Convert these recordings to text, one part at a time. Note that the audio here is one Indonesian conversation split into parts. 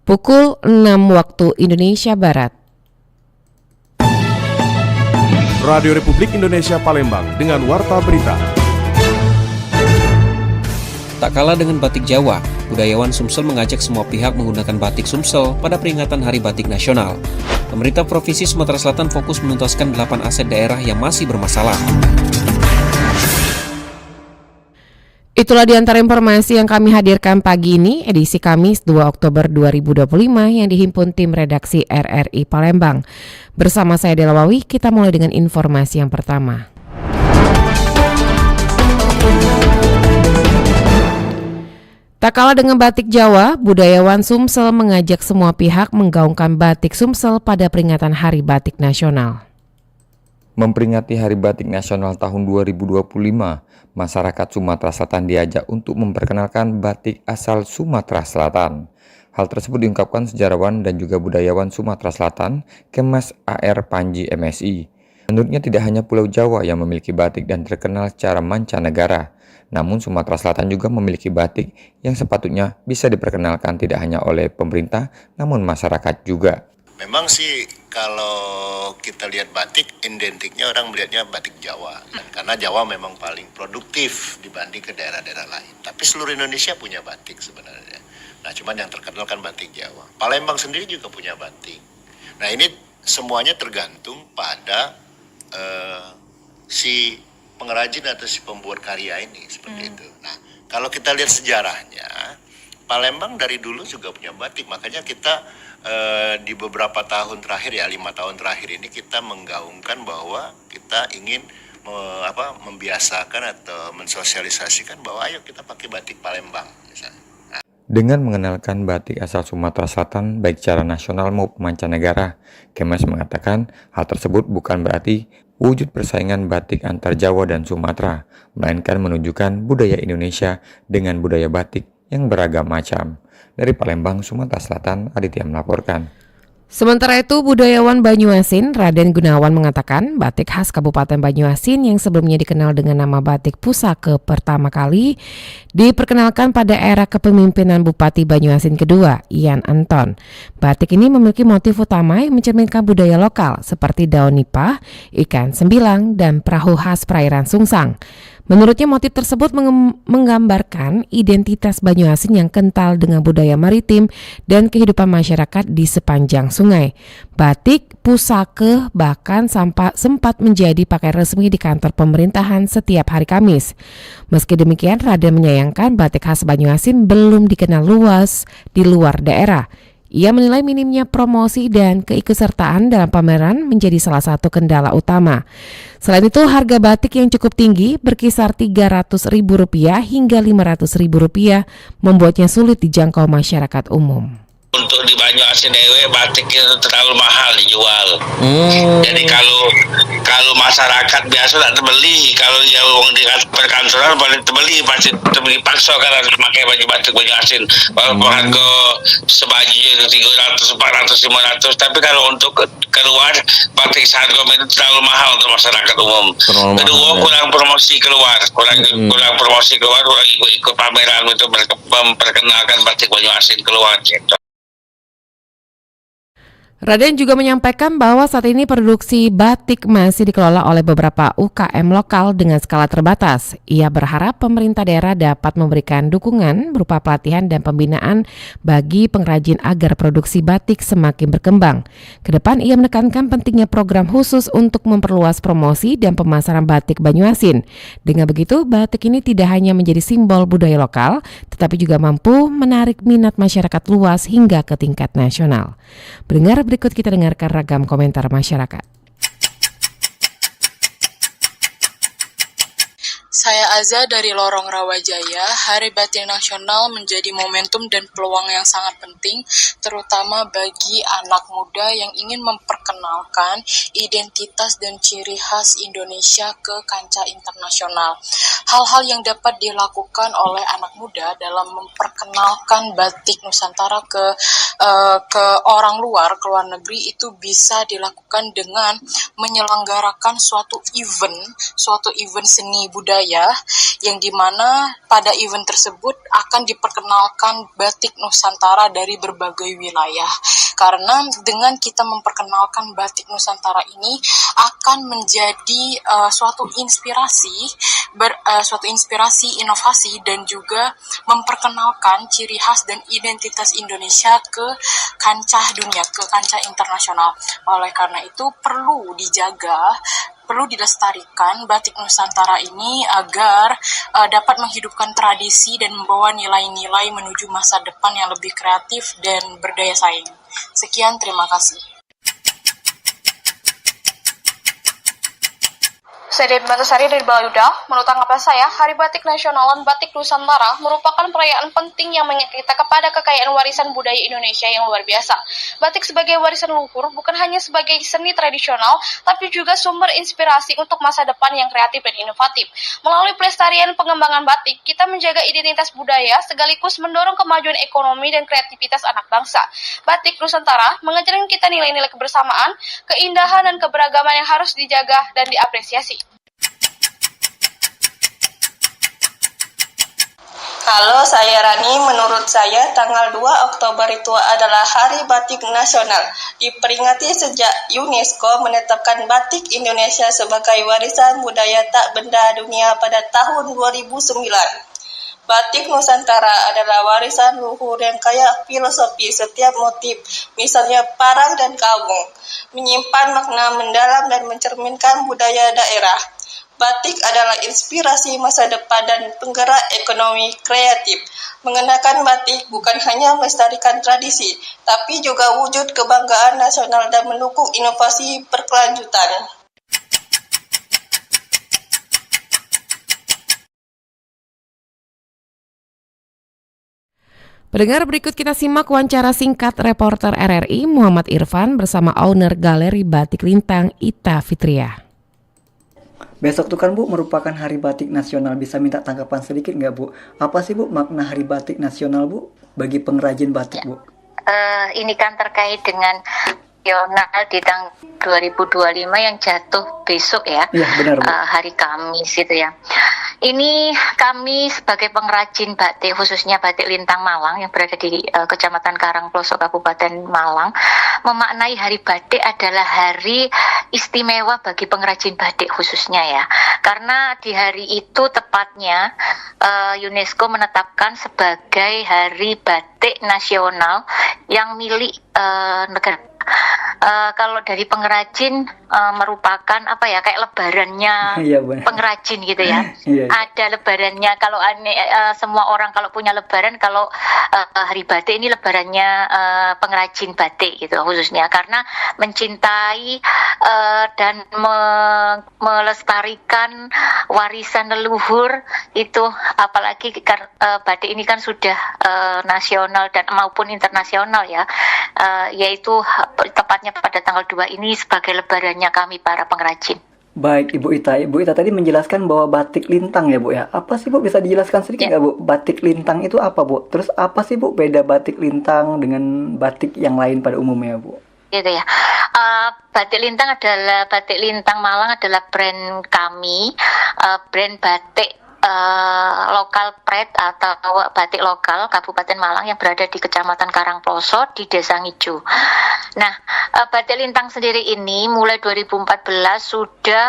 pukul 6 waktu Indonesia Barat. Radio Republik Indonesia Palembang dengan Warta Berita. Tak kalah dengan batik Jawa, budayawan Sumsel mengajak semua pihak menggunakan batik Sumsel pada peringatan Hari Batik Nasional. Pemerintah Provinsi Sumatera Selatan fokus menuntaskan 8 aset daerah yang masih bermasalah. Itulah di antara informasi yang kami hadirkan pagi ini, edisi Kamis 2 Oktober 2025 yang dihimpun tim redaksi RRI Palembang. Bersama saya Dela Wawi, kita mulai dengan informasi yang pertama. Tak kalah dengan batik Jawa, budayawan Sumsel mengajak semua pihak menggaungkan batik Sumsel pada peringatan Hari Batik Nasional. Memperingati Hari Batik Nasional tahun 2025, masyarakat Sumatera Selatan diajak untuk memperkenalkan batik asal Sumatera Selatan. Hal tersebut diungkapkan sejarawan dan juga budayawan Sumatera Selatan, Kemas AR Panji MSI. Menurutnya tidak hanya Pulau Jawa yang memiliki batik dan terkenal secara mancanegara, namun Sumatera Selatan juga memiliki batik yang sepatutnya bisa diperkenalkan tidak hanya oleh pemerintah, namun masyarakat juga. Memang sih kalau kita lihat batik, identiknya orang melihatnya batik Jawa. Karena Jawa memang paling produktif dibanding ke daerah-daerah lain. Tapi seluruh Indonesia punya batik sebenarnya. Nah, cuman yang terkenal kan batik Jawa. Palembang sendiri juga punya batik. Nah, ini semuanya tergantung pada si pengrajin atau si pembuat karya ini, seperti itu. Nah, kalau kita lihat sejarahnya, Palembang dari dulu juga punya batik. Makanya kita di beberapa tahun terakhir, 5 tahun terakhir ini kita menggaungkan bahwa kita ingin membiasakan atau mensosialisasikan bahwa ayo kita pakai batik Palembang misalnya. Dengan mengenalkan batik asal Sumatera Selatan baik secara nasional maupun mancanegara, Kemas mengatakan hal tersebut bukan berarti wujud persaingan batik antar Jawa dan Sumatera, melainkan menunjukkan budaya Indonesia dengan budaya batik yang beragam macam. Dari Palembang, Sumatera Selatan, Aditya melaporkan. Sementara itu, budayawan Banyuasin, Raden Gunawan mengatakan batik khas Kabupaten Banyuasin yang sebelumnya dikenal dengan nama batik Pusaka pertama kali diperkenalkan pada era kepemimpinan Bupati Banyuasin kedua, Ian Anton. Batik ini memiliki motif utama yang mencerminkan budaya lokal seperti daun nipah, ikan sembilang, dan perahu khas perairan Sungsang. Menurutnya motif tersebut menggambarkan identitas Banyuasin yang kental dengan budaya maritim dan kehidupan masyarakat di sepanjang sungai. Batik Pusaka bahkan sempat menjadi pakaian resmi di kantor pemerintahan setiap hari Kamis. Meski demikian, Raden menyayangkan batik khas Banyuasin belum dikenal luas di luar daerah. Ia menilai minimnya promosi dan keikutsertaan dalam pameran menjadi salah satu kendala utama. Selain itu, harga batik yang cukup tinggi berkisar Rp300.000 hingga Rp500.000 membuatnya sulit dijangkau masyarakat umum. Untuk di Banyuasin dewe batik itu terlalu mahal dijual. Jadi kalau masyarakat biasa tak terbeli, kalau yang uang di perkantoran paling terbeli pasti terbeli paksa kan harus pakai baju batik Banyuasin. Walaupun harga sebaju itu 300, 400, 500, tapi kalau untuk keluar batik seharga itu terlalu mahal untuk masyarakat umum. Kedua, kurang promosi keluar, kurang promosi keluar, kurang ikut pameran untuk memperkenalkan batik Banyuasin keluar gitu. Raden juga menyampaikan bahwa saat ini produksi batik masih dikelola oleh beberapa UKM lokal dengan skala terbatas. Ia berharap pemerintah daerah dapat memberikan dukungan berupa pelatihan dan pembinaan bagi pengrajin agar produksi batik semakin berkembang. Kedepan ia menekankan pentingnya program khusus untuk memperluas promosi dan pemasaran batik Banyuasin. Dengan begitu, batik ini tidak hanya menjadi simbol budaya lokal, tetapi juga mampu menarik minat masyarakat luas hingga ke tingkat nasional. Berikut kita dengarkan ragam komentar masyarakat. Saya Aza dari Lorong Rawajaya. Hari Batik Nasional menjadi momentum dan peluang yang sangat penting, terutama bagi anak muda yang ingin memperkenalkan identitas dan ciri khas Indonesia ke kancah internasional. Hal-hal yang dapat dilakukan oleh anak muda dalam memperkenalkan batik Nusantara ke orang luar, ke luar negeri, itu bisa dilakukan dengan menyelenggarakan suatu event seni budaya budaya, yang dimana pada event tersebut akan diperkenalkan batik Nusantara dari berbagai wilayah. Karena dengan kita memperkenalkan batik Nusantara ini akan menjadi suatu inspirasi, inovasi, dan juga memperkenalkan ciri khas dan identitas Indonesia ke kancah dunia, ke kancah internasional. Oleh karena itu perlu dijaga, perlu dilestarikan batik Nusantara ini agar dapat menghidupkan tradisi dan membawa nilai-nilai menuju masa depan yang lebih kreatif dan berdaya saing. Sekian, terima kasih. Saya Debbie Matasari dari Baluda. Menurut tanggapan saya, Hari Batik Nasional dan Batik Nusantara merupakan perayaan penting yang mengingat kita kepada kekayaan warisan budaya Indonesia yang luar biasa. Batik sebagai warisan luhur bukan hanya sebagai seni tradisional, tapi juga sumber inspirasi untuk masa depan yang kreatif dan inovatif. Melalui pelestarian pengembangan batik, kita menjaga identitas budaya sekaligus mendorong kemajuan ekonomi dan kreativitas anak bangsa. Batik Nusantara mengajarkan kita nilai-nilai kebersamaan, keindahan, dan keberagaman yang harus dijaga dan diapresiasi. Halo, saya Rani. Menurut saya, tanggal 2 Oktober itu adalah Hari Batik Nasional. Diperingati sejak UNESCO menetapkan batik Indonesia sebagai warisan budaya tak benda dunia pada tahun 2009. Batik Nusantara adalah warisan luhur yang kaya filosofi. Setiap motif, misalnya parang dan kawung, menyimpan makna mendalam dan mencerminkan budaya daerah. Batik adalah inspirasi masa depan dan penggerak ekonomi kreatif. Mengenakan batik bukan hanya melestarikan tradisi, tapi juga wujud kebanggaan nasional dan mendukung inovasi berkelanjutan. Pendengar, berikut kita simak wawancara singkat reporter RRI Muhammad Irfan bersama owner Galeri Batik Lintang Ita Fitria. Besok tuh kan Bu merupakan Hari Batik Nasional. Bisa minta tanggapan sedikit nggak Bu? Apa sih Bu makna Hari Batik Nasional Bu bagi pengrajin batik Bu? Ini kan terkait dengan nasional di tahun 2025 yang jatuh besok ya. Iya benar Bu. Hari Kamis itu ya. Ini kami sebagai pengrajin batik, khususnya batik Lintang Malang yang berada di Kecamatan Karangploso, Kabupaten Malang, memaknai Hari Batik adalah hari istimewa bagi pengrajin batik khususnya ya. Karena di hari itu tepatnya UNESCO menetapkan sebagai Hari Batik Nasional yang milik negara. Kalau dari pengrajin merupakan kayak lebarannya pengrajin gitu ya. Ada lebarannya. Kalau semua orang kalau punya lebaran, kalau Hari Batik ini lebarannya pengrajin batik gitu khususnya, karena mencintai dan melestarikan warisan leluhur itu, apalagi batik ini kan sudah nasional dan maupun internasional ya, yaitu tepatnya pada tanggal 2 ini sebagai lebarannya kami para pengrajin. Baik Ibu Ita. Ibu Ita tadi menjelaskan bahwa batik lintang ya Bu ya. Apa sih Bu, bisa dijelaskan sedikit nggak Bu? Batik lintang itu apa Bu? Terus apa sih Bu beda batik lintang dengan batik yang lain pada umumnya Bu? Gitu ya. Batik Lintang Malang adalah brand kami, brand batik lokal Pret atau batik lokal Kabupaten Malang yang berada di Kecamatan Karangploso di Desa Ngicu. Nah, batik Lintang sendiri ini mulai 2014 sudah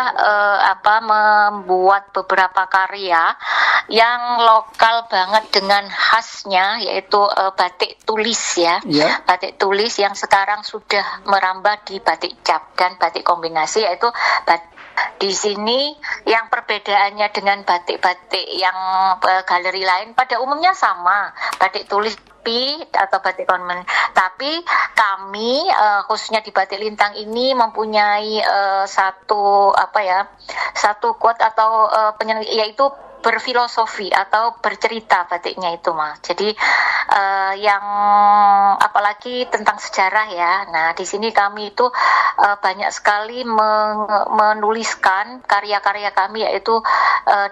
membuat beberapa karya yang lokal banget dengan khasnya, yaitu batik tulis ya. Batik tulis yang sekarang sudah merambah di batik cap dan batik kombinasi, yaitu di sini yang perbedaannya dengan batik-batik yang galeri lain pada umumnya sama, batik tulis atau batik konven. Tapi kami khususnya di batik Lintang ini mempunyai satu quote atau yaitu berfilosofi atau bercerita batiknya itu Mas. Jadi yang apalagi tentang sejarah ya. Nah, di sini kami itu banyak sekali menuliskan karya-karya kami, yaitu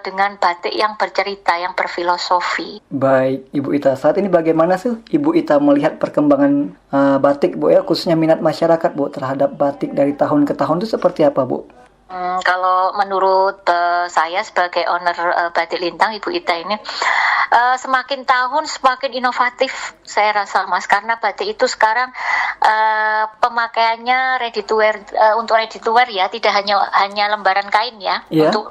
dengan batik yang bercerita, yang berfilosofi. Baik, Ibu Ita. Saat ini bagaimana sih Ibu Ita melihat perkembangan batik Bu ya, khususnya minat masyarakat Bu terhadap batik dari tahun ke tahun itu seperti apa Bu? Kalau menurut saya sebagai owner Batik Lintang, Ibu Ita ini, semakin tahun semakin inovatif saya rasa, Mas, karena batik itu sekarang pemakaiannya ready to wear, untuk ready to wear ya, tidak hanya lembaran kain ya. Yeah. Untuk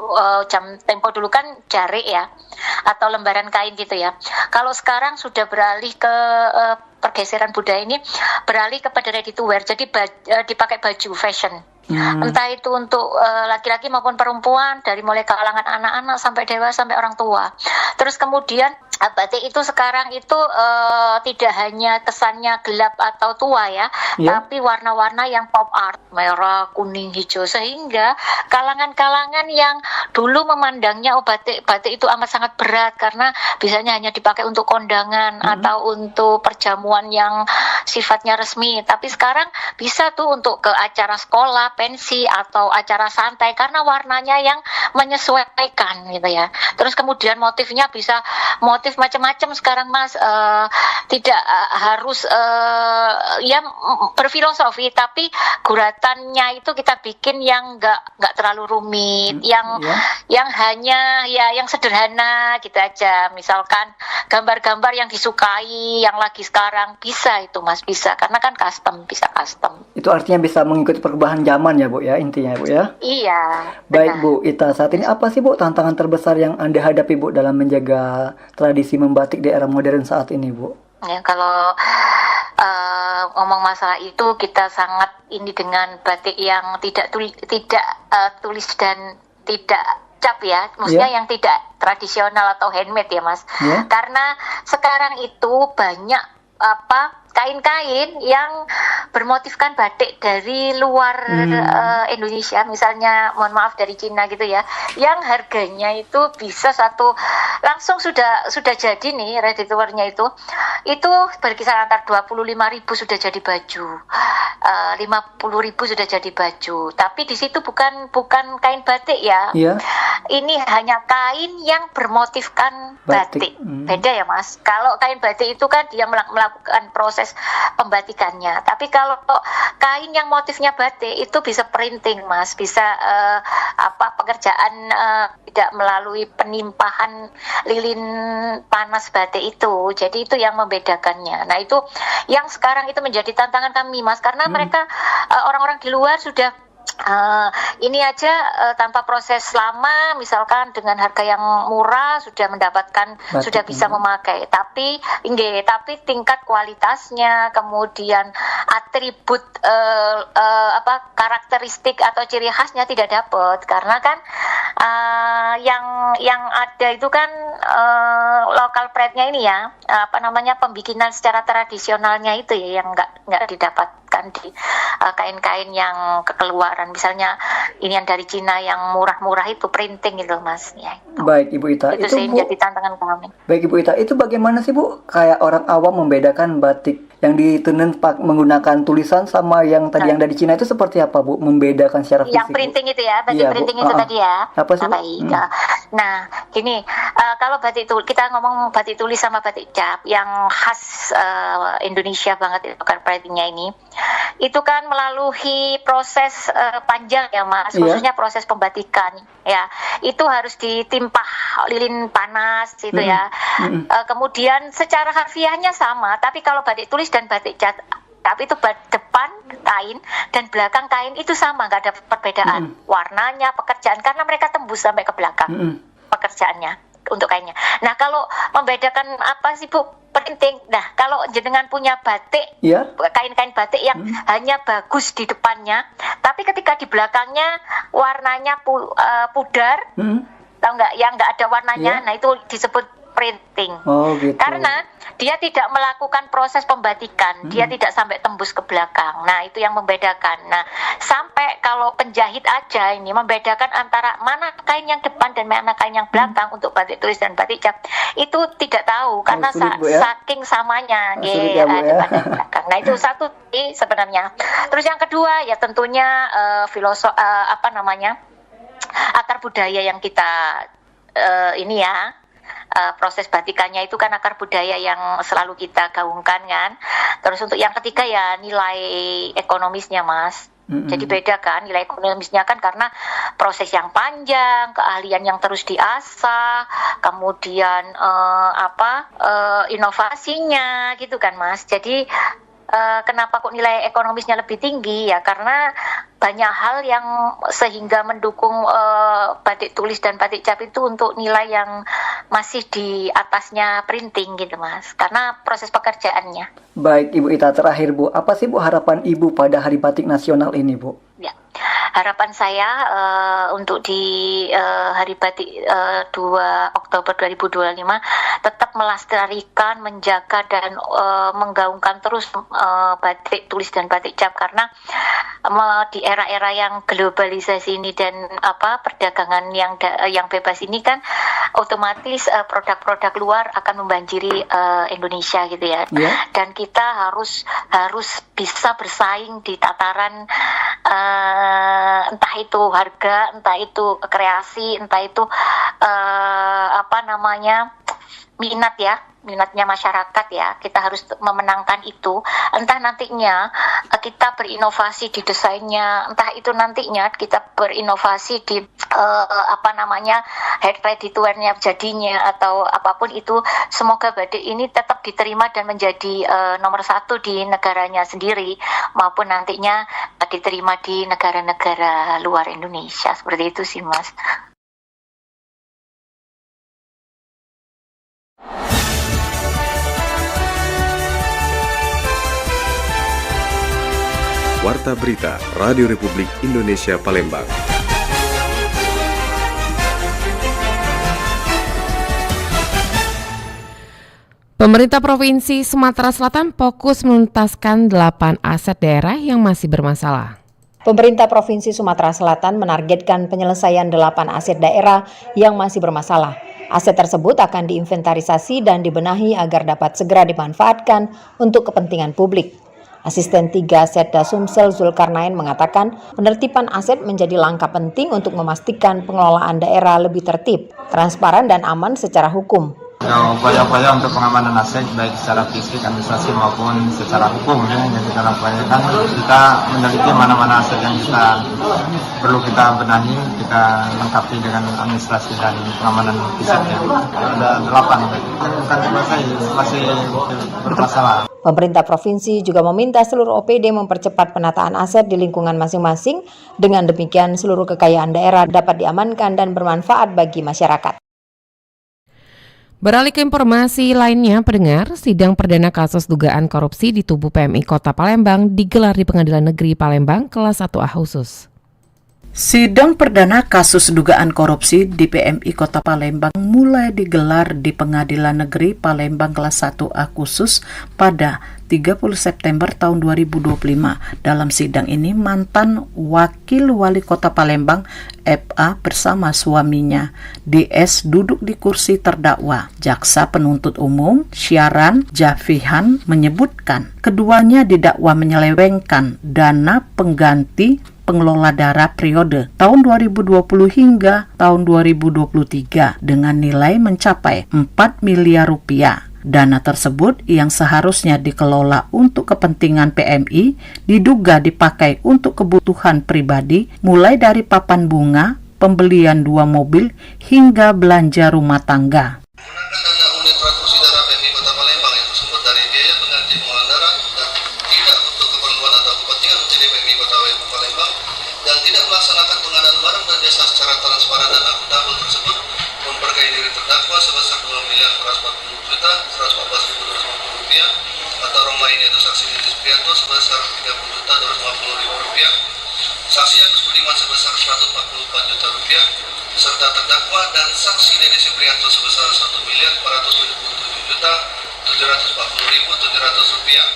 jam tempo dulu kan jarik ya, atau lembaran kain gitu ya. Kalau sekarang sudah beralih ke pergeseran budaya ini, beralih kepada ready to wear, jadi dipakai baju fashion. Entah itu untuk laki-laki maupun perempuan, dari mulai kalangan anak-anak sampai dewasa sampai orang tua. Terus kemudian batik itu sekarang itu tidak hanya kesannya gelap atau tua ya, tapi warna-warna yang pop art, merah, kuning, hijau, sehingga kalangan-kalangan yang dulu memandangnya batik itu amat sangat berat karena biasanya hanya dipakai untuk kondangan atau untuk perjamuan yang sifatnya resmi, tapi sekarang bisa tuh untuk ke acara sekolah, pensi, atau acara santai karena warnanya yang menyesuaikan gitu ya. Terus kemudian motifnya bisa motif macam-macam sekarang, Mas, tidak harus ya berfilosofi, tapi guratannya itu kita bikin yang nggak terlalu rumit, yang hanya ya yang sederhana gitu aja. Misalkan gambar-gambar yang disukai yang lagi sekarang bisa itu, Mas, bisa karena kan bisa custom. Itu artinya bisa mengikuti perubahan zaman ya, Bu ya, intinya, Bu ya. Iya. Baik, benar. Bu Ita, saat ini apa sih, Bu, tantangan terbesar yang Anda hadapi, Bu, dalam menjaga tradisi membatik di era modern saat ini, Bu? Ya, kalau ngomong masalah itu, kita sangat ini dengan batik yang tidak tulis dan tidak cap ya, maksudnya yang tidak tradisional atau handmade ya, Mas. Karena sekarang itu banyak kain-kain yang bermotifkan batik dari luar Indonesia, misalnya mohon maaf dari Cina gitu ya, yang harganya itu bisa langsung sudah jadi nih ready to wear-nya itu berkisar antara 25.000 sudah jadi baju, 50.000 sudah jadi baju, tapi di situ bukan kain batik ya. Ini hanya kain yang bermotifkan batik. Beda ya, Mas. Kalau kain batik itu kan dia melakukan proses pembatikannya, tapi kalau kain yang motifnya batik itu bisa printing, Mas, bisa pekerjaan tidak melalui penimpahan lilin panas batik itu. Jadi itu yang membedakannya. Nah, itu yang sekarang itu menjadi tantangan kami, Mas, karena mereka orang-orang di luar sudah ini aja tanpa proses lama, misalkan dengan harga yang murah sudah mendapatkan, sudah bisa memakai, tapi tingkat kualitasnya, kemudian atribut karakteristik atau ciri khasnya tidak dapat, karena kan yang ada itu kan local pride-nya ini ya, pembikinan secara tradisionalnya itu ya yang nggak didapatkan di kain-kain yang kekeluaran, misalnya ini yang dari Cina yang murah-murah itu printing gitu, Mas ya. Baik, Ibu Ita, itu sih jadi tantangan kami. Baik, Ibu Ita, itu bagaimana sih, Bu, kayak orang awam membedakan batik yang ditenun menggunakan tulisan sama yang tadi yang dari Cina itu seperti apa, Bu, membedakan secara fisik? Yang printing itu ya, batik printing Bu. Itu tadi ya. Apa sih, Bu? Nah, gini, kalau batik tulis, kita ngomong batik tulis sama batik cap yang khas Indonesia banget itu kan printingnya ini, itu kan melalui proses panjang ya, Mas, khususnya proses pembatikan ya, itu harus ditimpah lilin panas itu ya. Kemudian secara harfiahnya sama, tapi kalau batik tulis dan batik cat, tapi itu depan kain dan belakang kain itu sama, nggak ada perbedaan warnanya, pekerjaan, karena mereka tembus sampai ke belakang pekerjaannya untuk kainnya. Nah, kalau membedakan apa sih, Bu? Printing. Nah, kalau jenengan punya batik, kain-kain batik yang hanya bagus di depannya, tapi ketika di belakangnya warnanya pudar, tahu nggak? Yang nggak ada warnanya, nah itu disebut printing. Gitu. Karena dia tidak melakukan proses pembatikan, dia tidak sampai tembus ke belakang. Nah, itu yang membedakan. Nah, sampai kalau penjahit aja ini membedakan antara mana kain yang depan dan mana kain yang belakang untuk batik tulis dan batik cap, itu tidak tahu karena saking samanya depan dan belakang. Nah, itu satu sebenarnya. Terus yang kedua ya tentunya akar budaya yang kita ini ya. Proses batikannya itu kan akar budaya yang selalu kita gaungkan kan. Terus untuk yang ketiga ya nilai ekonomisnya, Mas. Jadi beda kan nilai ekonomisnya kan karena proses yang panjang, keahlian yang terus diasah, kemudian inovasinya gitu kan Mas. Jadi kenapa kok nilai ekonomisnya lebih tinggi ya karena banyak hal yang sehingga mendukung batik tulis dan batik cap itu untuk nilai yang masih di atasnya printing gitu Mas karena proses pekerjaannya. Baik Ibu Ita, terakhir Bu, apa sih Bu harapan Ibu pada Hari Batik Nasional ini Bu? Ya. Harapan saya untuk di Hari Batik 2 Oktober 2025 tetap melestarikan, menjaga dan menggaungkan terus batik tulis dan batik cap karena di era-era yang globalisasi ini dan perdagangan yang bebas ini kan otomatis produk-produk luar akan membanjiri Indonesia gitu ya. Dan kita harus bisa bersaing di tataran entah itu harga, entah itu kreasi, entah itu minatnya masyarakat ya. Kita harus memenangkan itu. Entah nantinya kita berinovasi di desainnya, entah itu nantinya kita berinovasi di head ready to wear-nya jadinya atau apapun itu. Semoga batik ini tetap diterima dan menjadi nomor 1 di negaranya sendiri maupun nantinya diterima di negara-negara luar Indonesia. Seperti itu sih Mas. Warta Berita Radio Republik Indonesia Palembang. Pemerintah Provinsi Sumatera Selatan fokus menuntaskan 8 aset daerah yang masih bermasalah. Pemerintah Provinsi Sumatera Selatan menargetkan penyelesaian 8 aset daerah yang masih bermasalah. Aset tersebut akan diinventarisasi dan dibenahi agar dapat segera dimanfaatkan untuk kepentingan publik. Asisten 3 Setda Sumsel Zulkarnain mengatakan penertiban aset menjadi langkah penting untuk memastikan pengelolaan daerah lebih tertib, transparan dan aman secara hukum. Upaya-upaya untuk pengamanan aset baik secara fisik, administrasi maupun secara hukum yang kita lakukan, kita meneliti mana-mana aset yang perlu kita benahi, kita lengkapi dengan administrasi dan pengamanan fisiknya. Ada 8, bukan masih bermasalah. Pemerintah provinsi juga meminta seluruh OPD mempercepat penataan aset di lingkungan masing-masing. Dengan demikian seluruh kekayaan daerah dapat diamankan dan bermanfaat bagi masyarakat. Beralih ke informasi lainnya, pendengar, sidang perdana kasus dugaan korupsi di tubuh PMI Kota Palembang digelar di Pengadilan Negeri Palembang kelas 1A khusus. Sidang perdana kasus dugaan korupsi di PMI Kota Palembang mulai digelar di Pengadilan Negeri Palembang kelas 1A khusus pada 30 September tahun 2025. Dalam sidang ini mantan Wakil Wali Kota Palembang FA bersama suaminya DS duduk di kursi terdakwa. Jaksa penuntut umum Syaran Jafihan menyebutkan keduanya didakwa menyelewengkan dana pengganti pengelola daerah periode tahun 2020 hingga tahun 2023 dengan nilai mencapai 4 miliar rupiah. Dana tersebut yang seharusnya dikelola untuk kepentingan PMI diduga dipakai untuk kebutuhan pribadi mulai dari papan bunga, pembelian 2 mobil hingga belanja rumah tangga. Sebesar 30 juta 250 ribu rupiah, saksi Agus Budiman sebesar 144 juta rupiah, serta terdakwa dan saksi Dede Supriyanto sebesar 1 miliar 477 juta 740 ribu 700 rupiah.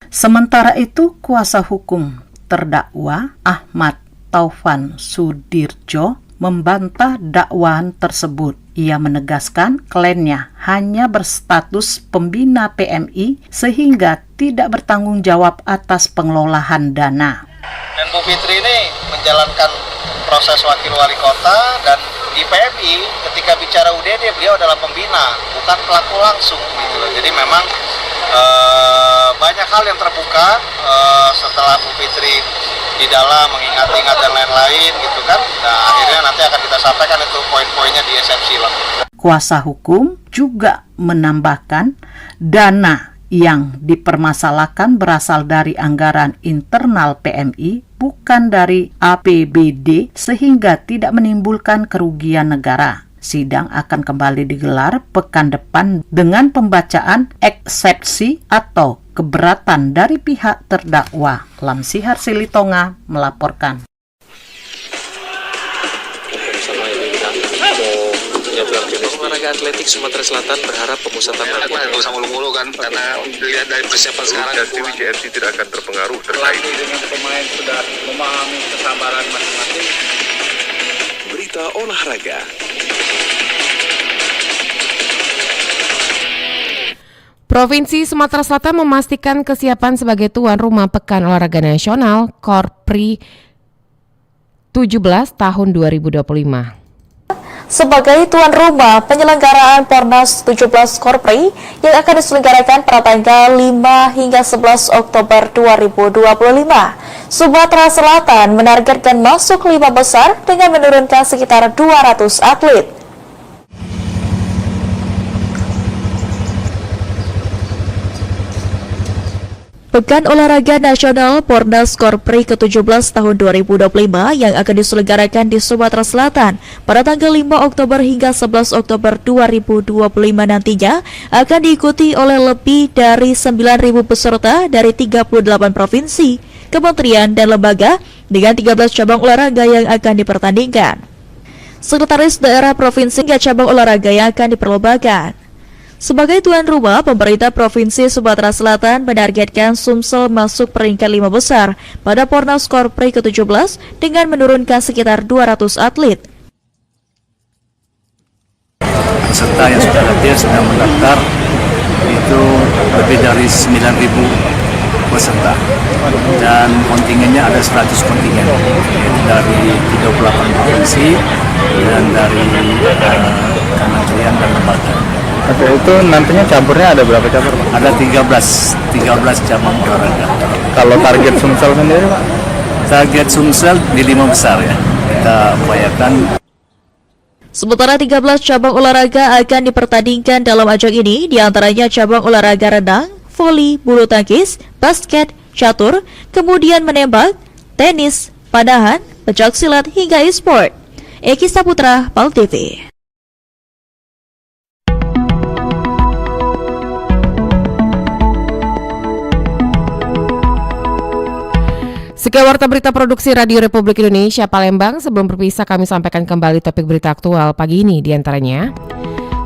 Sementara itu, kuasa hukum terdakwa Ahmad Taufan Sudirjo membantah dakwaan tersebut. Ia menegaskan kliennya hanya berstatus pembina PMI sehingga tidak bertanggung jawab atas pengelolaan dana. Dan Bu Fitri ini menjalankan proses wakil wali kota dan di PMI ketika bicara UDD beliau adalah pembina, bukan pelaku langsung gitu loh. Jadi memang banyak hal yang terbuka setelah Bu Fitri di dalam, mengingat-ingat dan lain-lain gitu kan. Nah, akhirnya nanti akan kita sampaikan itu poin-poinnya di SMC lah. Kuasa hukum juga menambahkan dana yang dipermasalahkan berasal dari anggaran internal PMI, bukan dari APBD, sehingga tidak menimbulkan kerugian negara. Sidang akan kembali digelar pekan depan dengan pembacaan eksepsi atau keberatan dari pihak terdakwa. Lamsihar Silitonga melaporkan. Olahraga atletik Sumatera Selatan berharap pemusatan latihan nggak usah mulu-mulu kan, karena dilihat dari persiapan sekarang. Jadi WJRC tidak akan terpengaruh terkait dengan pemain sudah memahami kesabaran masing-masing. berita olahraga. Provinsi Sumatera Selatan memastikan kesiapan sebagai tuan rumah Pekan Olahraga Nasional Korpri 17 tahun 2025. Sebagai tuan rumah penyelenggaraan Pornas 17 Korpri yang akan diselenggarakan pada tanggal 5 hingga 11 Oktober 2025, Sumatera Selatan menargetkan masuk 5 besar dengan menurunkan sekitar 200 atlet. Pekan Olahraga Nasional Pornas Korpri ke-17 tahun 2025 yang akan diselenggarakan di Sumatera Selatan pada tanggal 5 Oktober hingga 11 Oktober 2025 nantinya akan diikuti oleh lebih dari 9.000 peserta dari 38 provinsi, kementerian, dan lembaga dengan 13 cabang olahraga yang akan dipertandingkan. Sekretaris Daerah Provinsi hingga cabang olahraga yang akan diperlombakan. Sebagai tuan rumah, pemerintah Provinsi Sumatera Selatan menargetkan Sumsel masuk peringkat 5 besar pada Pornas Korpri ke-17 dengan menurunkan sekitar 200 atlet. Peserta yang sudah hadir sudah mendaftar itu lebih dari 9.000 peserta dan kontingennya ada 100 kontingen dari 38 provinsi dan dari kementerian dan lembaga. Oke, itu nantinya campurnya ada berapa cabur, Pak? Ada 13 cabang olahraga. Kalau target Sumsel sendiri, Pak? Target Sumsel di 5 besar ya. Kita upayakan. Sementara 13 cabang olahraga akan dipertandingkan dalam ajang ini, diantaranya cabang olahraga renang, voli, bulu tangkis, basket, catur, kemudian menembak, tenis, panahan, pencaksilat hingga e-sport. Eki Saputra, PAL TV. Sekian warta berita produksi Radio Republik Indonesia Palembang. Sebelum berpisah, kami sampaikan kembali topik berita aktual pagi ini, diantaranya.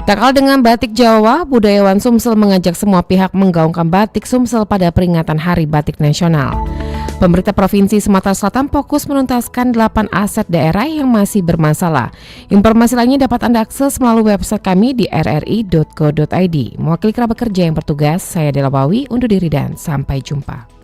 Tak kalah dengan batik Jawa, budayawan Sumsel mengajak semua pihak menggaungkan batik Sumsel pada peringatan Hari Batik Nasional. Pemerintah Provinsi Sumatera Selatan fokus menuntaskan 8 aset daerah yang masih bermasalah. Informasi lainnya dapat Anda akses melalui website kami di rri.co.id. Mewakili kerabat kerja yang bertugas, saya Dela Wawi, undur diri dan sampai jumpa.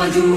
Maju